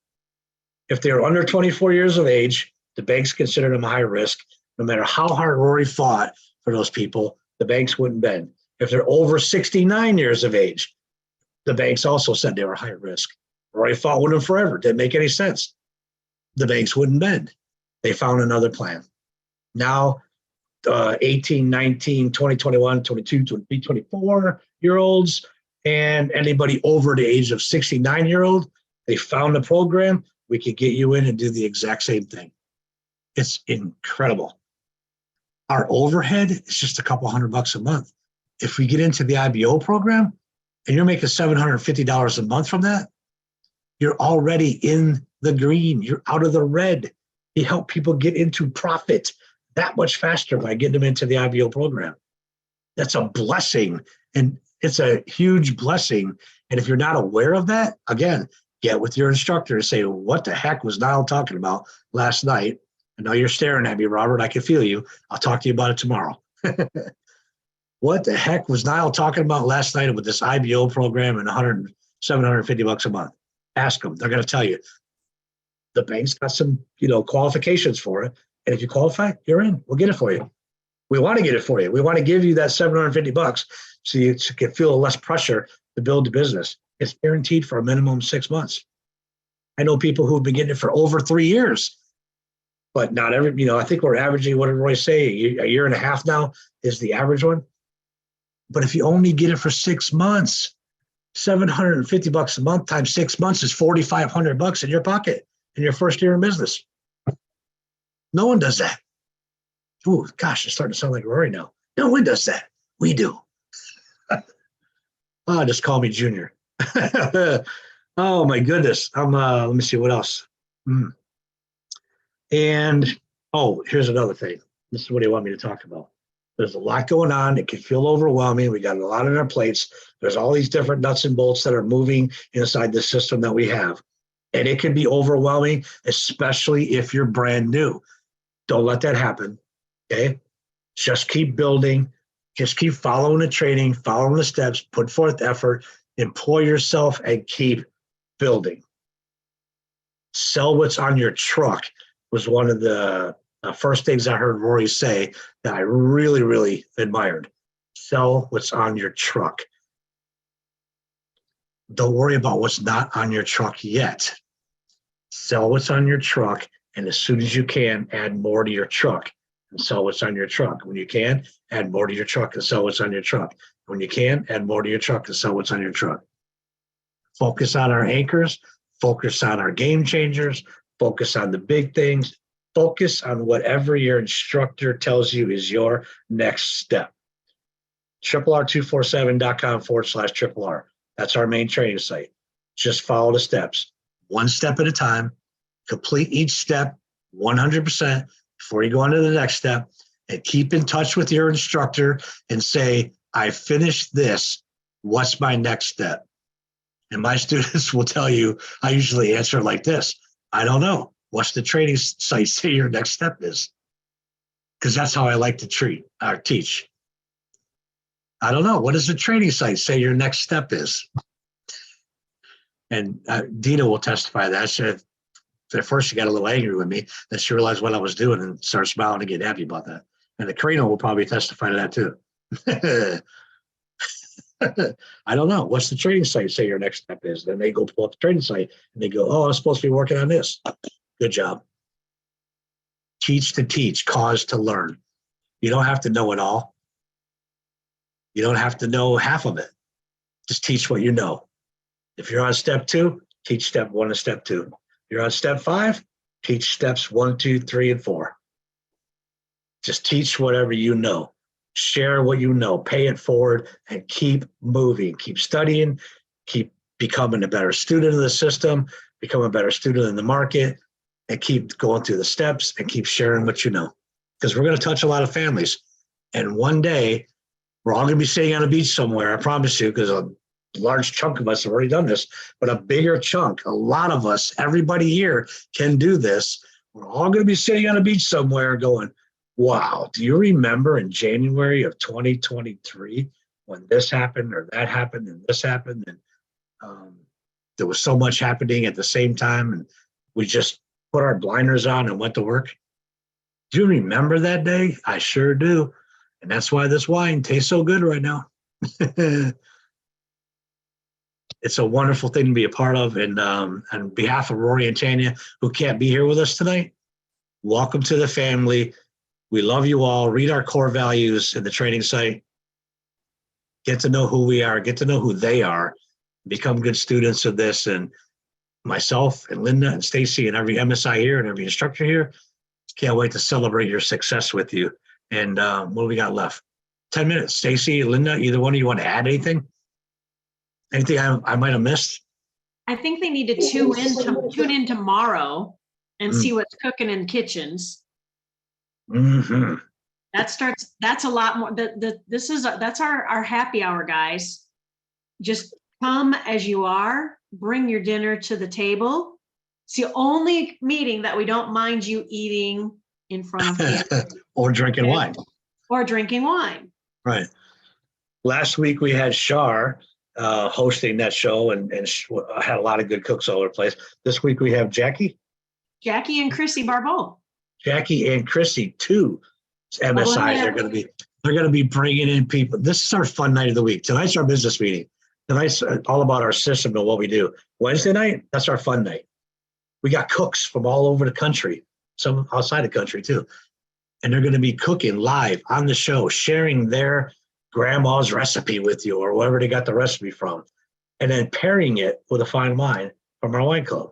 If they were under 24 years of age, the banks considered them high risk. No matter how hard Rory fought for those people, the banks wouldn't bend. If they're over 69 years of age, the banks also said they were high risk. Rory fought with them forever. Didn't make any sense. The banks wouldn't bend. They found another plan. Now, 18, 19, 20, 21, 22, 23, 24-year-olds, and anybody over the age of 69-year-old, they found a program. We could get you in and do the exact same thing. It's incredible. Our overhead is just a couple $100 a month. If we get into the IBO program and you're making $750 a month from that, you're already in the green. You're out of the red. You help people get into profit that much faster by getting them into the IBO program. That's a blessing, and it's a huge blessing. And if you're not aware of that, again, get with your instructor and say, what the heck was Niall talking about last night? I know you're staring at me, Robert. I can feel you. I'll talk to you about it tomorrow. What the heck was Niall talking about last night with this IBO program and $750 a month? Ask them. They're going to tell you. The bank's got some, qualifications for it. And if you qualify, you're in. We'll get it for you. We want to get it for you. We want to give you that $750 so you can feel less pressure to build the business. It's guaranteed for a minimum 6 months. I know people who've been getting it for over 3 years, but not every, I think we're averaging, what did Roy say? A year and a half now is the average one. But if you only get it for 6 months, $750 a month times 6 months is $4,500 in your pocket in your first year in business. No one does that. Ooh, gosh, it's starting to sound like Rory now. No one does that. We do. Just call me Junior. Oh my goodness. Let me see what else. And here's another thing. This is what he want me to talk about. There's a lot going on. It can feel overwhelming. We got a lot on our plates. There's all these different nuts and bolts that are moving inside the system that we have. And it can be overwhelming, especially if you're brand new. Don't let that happen. Okay. Just keep building. Just keep following the training, following the steps, put forth effort, employ yourself, and keep building. Sell what's on your truck was one of the first things I heard Rory say that I really, really admired. Sell what's on your truck. Don't worry about what's not on your truck yet. Sell what's on your truck, and as soon as you can, add more to your truck and sell what's on your truck. When you can, add more to your truck and sell what's on your truck. When you can, add more to your truck and sell what's on your truck. Focus on our anchors, focus on our game changers, focus on the big things, focus on whatever your instructor tells you is your next step. RRR247.com/RRR. That's our main training site. Just follow the steps, one step at a time. Complete each step 100% before you go on to the next step, and keep in touch with your instructor and say, I finished this. What's my next step? And my students will tell you, I usually answer like this. I don't know. What's the training site say your next step is? Because that's how I like to teach. I don't know. What does the training site say your next step is? And Dina will testify to that. She said, at first, she got a little angry with me. Then she realized what I was doing and started smiling and getting happy about that. And the Carino will probably testify to that too. I don't know. What's the training site say your next step is? Then they go pull up the training site and they go, oh, I'm supposed to be working on this. Good job. Teach to teach, cause to learn. You don't have to know it all. You don't have to know half of it. Just teach what you know. If you're on step 2, teach step 1 and step 2. If you're on step 5, teach steps 1, 2, 3, and 4. Just teach whatever you know. Share what you know, pay it forward, and keep moving. Keep studying, keep becoming a better student of the system, become a better student in the market, and keep going through the steps and keep sharing what you know. Because we're going to touch a lot of families. And one day, we're all going to be sitting on a beach somewhere, I promise you, because a large chunk of us have already done this, but a bigger chunk, a lot of us, everybody here can do this. We're all going to be sitting on a beach somewhere going, wow, do you remember in January of 2023 when this happened or that happened and this happened? And there was so much happening at the same time, and we just put our blinders on and went to work. Do you remember that day? I sure do. And that's why this wine tastes so good right now. It's a wonderful thing to be a part of. And on behalf of Rory and Tanya, who can't be here with us tonight, welcome to the family. We love you all. Read our core values in the training site. Get to know who we are. Get to know who they are. Become good students of this. And myself and Linda and Stacy and every MSI here and every instructor here, can't wait to celebrate your success with you. And what do we got left? 10 minutes. Stacy, Linda, either one of you want to add anything? Anything I might have missed? I think they need to tune in tomorrow and see what's cooking in kitchens. Mm-hmm. That's a lot more. That's our happy hour, guys. Just come as you are, bring your dinner to the table. It's the only meeting that we don't mind you eating in front of Or drinking wine. Or drinking wine. Right. Last week we had Shar hosting that show and had a lot of good cooks all over the place. This week we have Jackie and Chrissy Barbeau. Jackie and Chrissy, two MSIs are going to be bringing in people. This is our fun night of the week. Tonight's our business meeting. Tonight's all about our system and what we do. Wednesday night, that's our fun night. We got cooks from all over the country, some outside the country too. And they're going to be cooking live on the show, sharing their grandma's recipe with you or wherever they got the recipe from, and then pairing it with a fine wine from our wine club.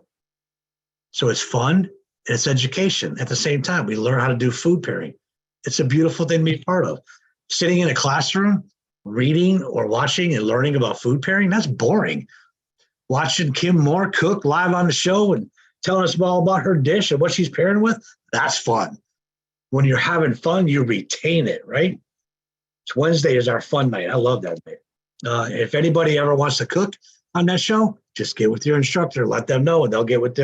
So it's fun and it's education. At the same time, we learn how to do food pairing. It's a beautiful thing to be part of. Sitting in a classroom, reading or watching and learning about food pairing, that's boring. Watching Kim Moore cook live on the show and telling us all about her dish and what she's pairing with, that's fun. when you're having fun, you retain it, right? So Wednesday is our fun night. I love that night. If anybody ever wants to cook on that show, just get with your instructor, let them know, and they'll get with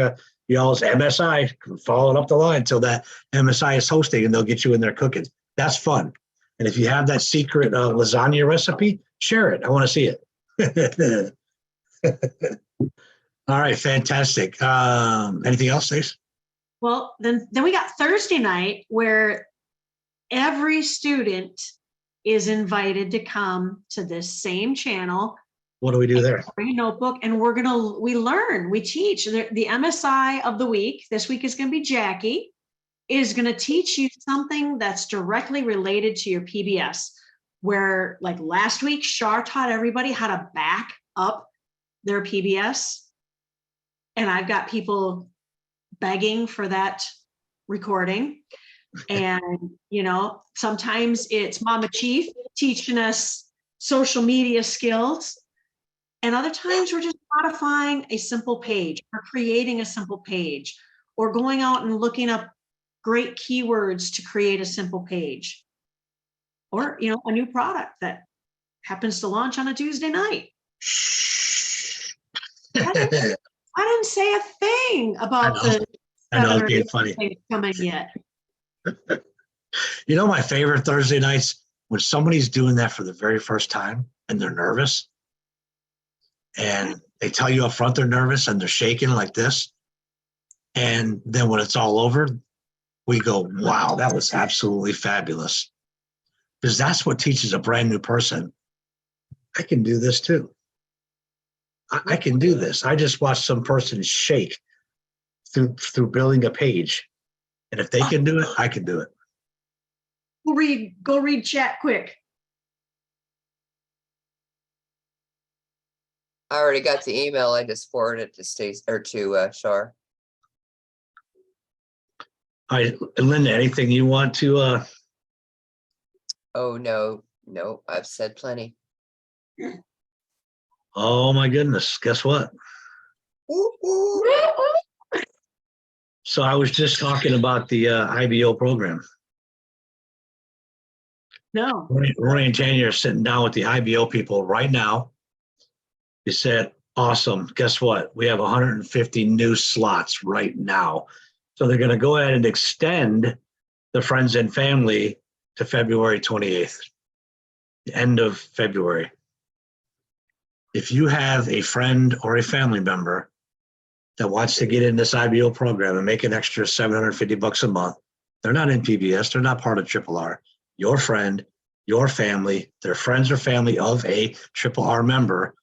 y'all's MSI, following up the line until that MSI is hosting, and they'll get you in there cooking. That's fun. And if you have that secret lasagna recipe, share it. I want to see it. All right, fantastic. Anything else, Stace? Well, then we got Thursday night where every student is invited to come to this same channel. What do we do there? Bring a notebook, and we learn, we teach. The MSI of the week, this week is going to be Jackie, is going to teach you something that's directly related to your PBS. Where like last week, Shar taught everybody how to back up their PBS. And I've got people begging for that recording. And, sometimes it's Mama Chief teaching us social media skills. And other times we're just modifying a simple page or creating a simple page or going out and looking up great keywords to create a simple page or, a new product that happens to launch on a Tuesday night. I didn't say a thing about the I know, 7 or it's getting 8 funny. things coming yet. My favorite Thursday nights when somebody's doing that for the very first time and they're nervous and they tell you up front they're nervous and they're shaking like this. And then when it's all over, we go, wow, that was absolutely fabulous. Because that's what teaches a brand new person. I can do this too. I can do this. I just watched some person shake through building a page. And if they can do it, I can do it. Go read chat quick. I already got the email. I just forwarded it to Stace or to Shar. All right, Linda, anything you want to Oh, no, I've said plenty. oh my goodness, guess what? So I was just talking about the IBO program. No. Rory and Tanya are sitting down with the IBO people right now. They said, awesome, guess what? We have 150 new slots right now. So they're going to go ahead and extend the friends and family to February 28th, the end of February. If you have a friend or a family member that wants to get in this IBO program and make an extra $750 a month, they're not in PBS, they're not part of RRR. Your friend, your family, their friends or family of a RRR member,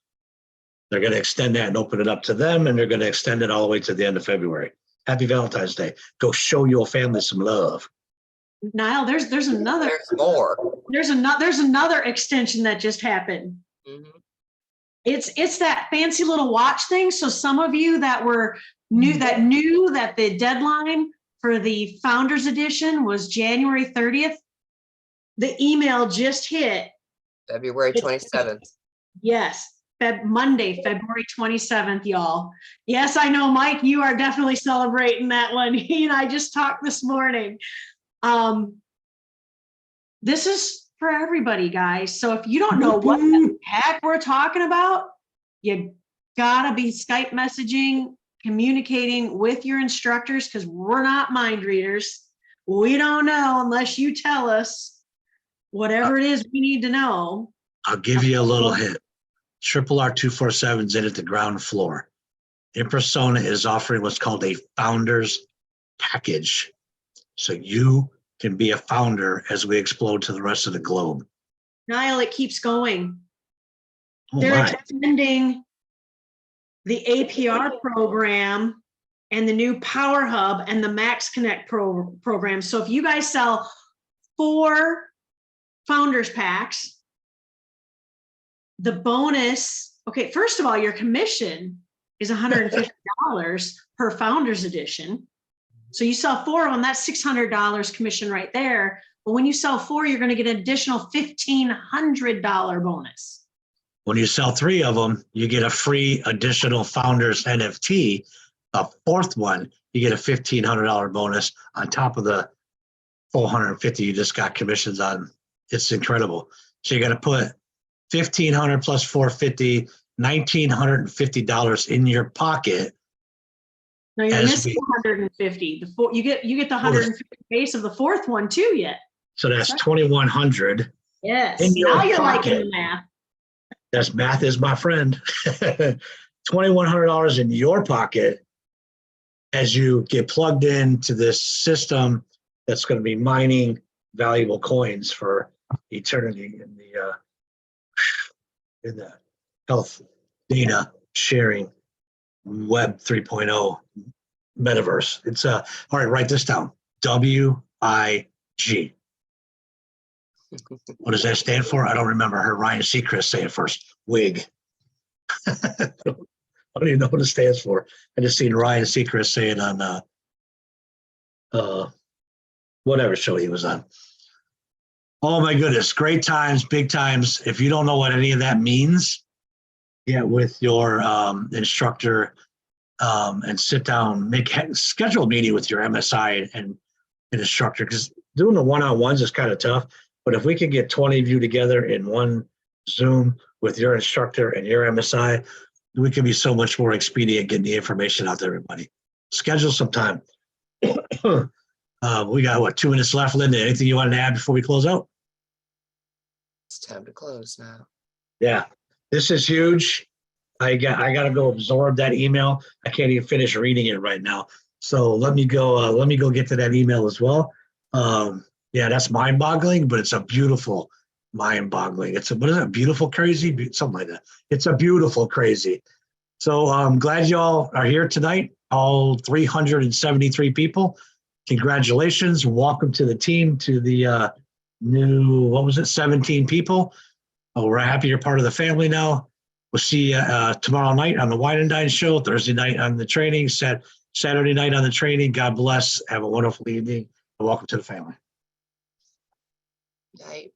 they're going to extend that and open it up to them, and they're going to extend it all the way to the end of February. Happy Valentine's Day. Go show your family some love. Niall, there's another. There's more. There's another extension that just happened. Mhm. It's that fancy little watch thing. So some of you that knew that the deadline for the Founders Edition was January 30th. The email just hit. February 27th. Yes, Monday, February 27th, y'all. Yes, I know, Mike, you are definitely celebrating that one. He and I just talked this morning. This is for everybody, guys. So if you don't know what the heck we're talking about, you gotta be Skype messaging, communicating with your instructors, because we're not mind readers. We don't know unless you tell us whatever it is we need to know. I'll give you a little hint. RRR247 is in at the ground floor. Impersona is offering what's called a founders package. So you can be a founder as we explode to the rest of the globe. Niall, it keeps going. Oh They're my. extending the APR program and the new Power Hub and the Max Connect program. So if you guys sell 4 founders packs, the bonus, okay, first of all, your commission is $150 per founders edition. So you sell 4 of them, that's $600 commission right there. But when you sell 4, you're going to get an additional $1,500 bonus. When you sell 3 of them, you get a free additional founders NFT. A 4th one, you get a $1,500 bonus on top of the 450 you just got commissions on. It's incredible. So you got to put 1,500 plus 450, $1,950 in your pocket. No, you're As missing we- 150. You get the 150 base of the fourth one too yet. So that's 2,100. Yes. In your Now you're liking pocket. the math. That's math is my friend. $2,100 in your pocket as you get plugged into this system that's going to be mining valuable coins for eternity in the health data sharing web 3.0 metaverse. It's all right, write this down. WIG. What does that stand for? I don't remember. I heard Ryan Seacrest say it first. WIG. I don't even know what it stands for. I just seen Ryan Seacrest say it on whatever show he was on. Oh my goodness, great times, big times. If you don't know what any of that means, get with your instructor and sit down, schedule a meeting with your MSI and an instructor, because doing the one-on-ones is kind of tough. But if we can get 20 of you together in one Zoom with your instructor and your MSI, we can be so much more expedient getting the information out to everybody. Schedule some time. We got 2 minutes left, Linda. Anything you want to add before we close out? It's time to close now. Yeah, this is huge. I got to go absorb that email. I can't even finish reading it right now. So let me go. Let me go get to that email as well. Yeah, that's mind-boggling, but it's a beautiful mind-boggling. What is it? Beautiful crazy, something like that. It's a beautiful crazy. So I'm glad y'all are here tonight. All 373 people. Congratulations. Welcome to the team, to the new, 17 people. Oh, we're happy you're part of the family now. We'll see you tomorrow night on the Wine and Dine show, Thursday night on the training, Saturday night on the training. God bless. Have a wonderful evening and welcome to the family. Night.